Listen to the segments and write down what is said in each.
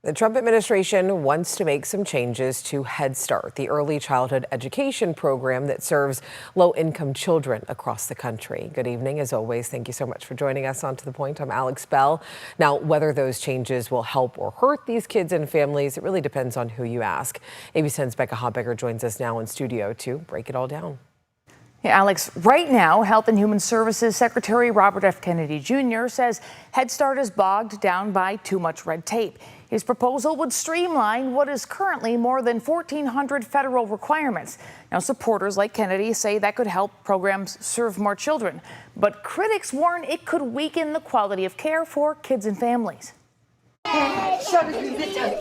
The Trump administration wants to make some changes to Head Start, the early childhood education program that serves low-income children across the country. Good evening. As always, thank you so much for joining us on To The Point. I'm Alex Bell. Now, whether those changes will help or hurt these kids and families, it really depends on who you ask. ABC 10's Becca Hotbecker joins us now in studio to break it all down. Yeah, Alex, right now, Health and Human Services Secretary Robert F. Kennedy Jr. says Head Start is bogged down by too much red tape. His proposal would streamline what is currently more than 1,400 federal requirements. Now, supporters like Kennedy say that could help programs serve more children. But critics warn it could weaken the quality of care for kids and families.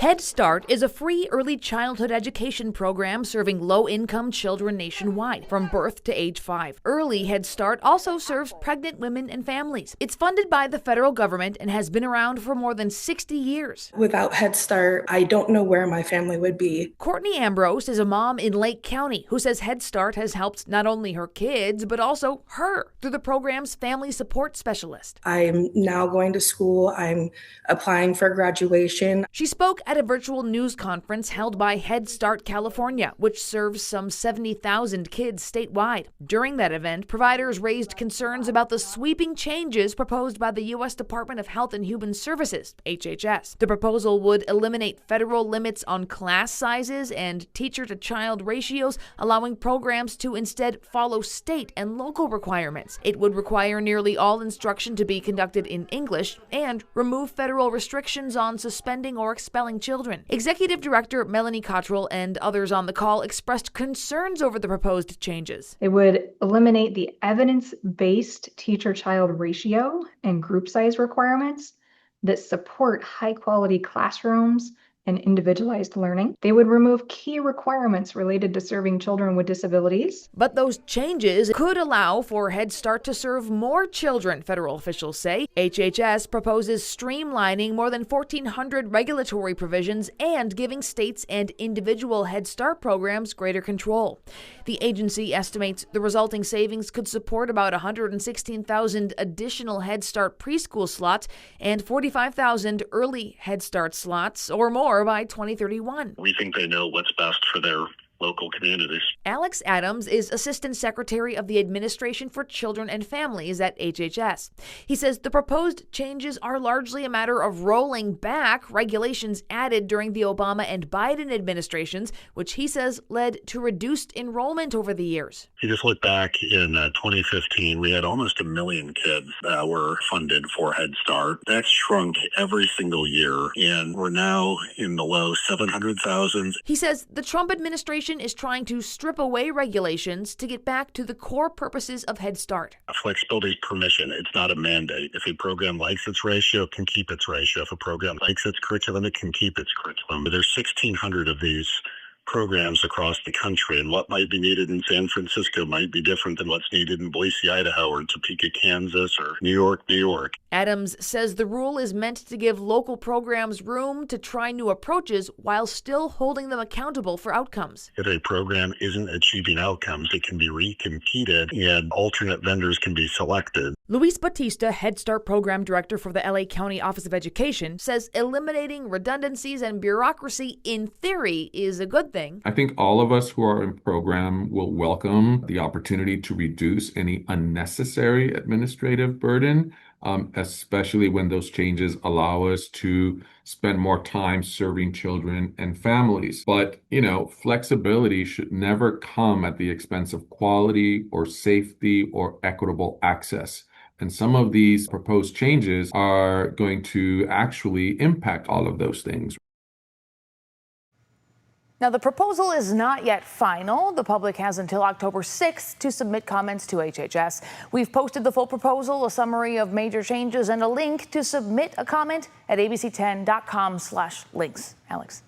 Head Start is a free early childhood education program serving low-income children nationwide from birth to age 5. Early Head Start also serves pregnant women and families. It's funded by the federal government and has been around for more than 60 years. Without Head Start, I don't know where my family would be. Courtney Ambrose is a mom in Lake County who says Head Start has helped not only her kids, but also her through the program's family support specialist. I'm now going to school. I'm applying for graduation. She spoke at a virtual news conference held by Head Start California, which serves some 70,000 kids statewide. During that event, providers raised concerns about the sweeping changes proposed by the U.S. Department of Health and Human Services, HHS. The proposal would eliminate federal limits on class sizes and teacher-to-child ratios, allowing programs to instead follow state and local requirements. It would require nearly all instruction to be conducted in English and remove federal restrictions on suspending or expelling children. Executive Director Melanie Cottrell and others on the call expressed concerns over the proposed changes. It would eliminate the evidence-based teacher-child ratio and group size requirements that support high-quality classrooms and individualized learning. They would remove key requirements related to serving children with disabilities. But those changes could allow for Head Start to serve more children, federal officials say. HHS proposes streamlining more than 1,400 regulatory provisions and giving states and individual Head Start programs greater control. The agency estimates the resulting savings could support about 116,000 additional Head Start preschool slots and 45,000 early Head Start slots or more by 2031. We think they know what's best for their local communities. Alex Adams is Assistant Secretary of the Administration for Children and Families at HHS. He says the proposed changes are largely a matter of rolling back regulations added during the Obama and Biden administrations, which he says led to reduced enrollment over the years. You just look back in 2015, we had almost 1 million kids that were funded for Head Start. That's shrunk every single year, and we're now in the low 700,000. He says the Trump administration is trying to strip away regulations to get back to the core purposes of Head Start. Flexibility is permission. It's not a mandate. If a program likes its ratio, it can keep its ratio. If a program likes its curriculum, it can keep its curriculum. But there's 1,600 of these programs across the country, and what might be needed in San Francisco might be different than what's needed in Boise, Idaho, or Topeka, Kansas, or New York, New York. Adams says the rule is meant to give local programs room to try new approaches while still holding them accountable for outcomes. If a program isn't achieving outcomes, it can be recompeted and alternate vendors can be selected. Luis Batista, Head Start Program Director for the LA County Office of Education, says eliminating redundancies and bureaucracy in theory is a good thing. I think all of us who are in program will welcome the opportunity to reduce any unnecessary administrative burden, especially when those changes allow us to spend more time serving children and families. But, flexibility should never come at the expense of quality or safety or equitable access. And some of these proposed changes are going to actually impact all of those things. Now, the proposal is not yet final. The public has until October 6th to submit comments to HHS. We've posted the full proposal, a summary of major changes, and a link to submit a comment at abc10.com/links. Alex.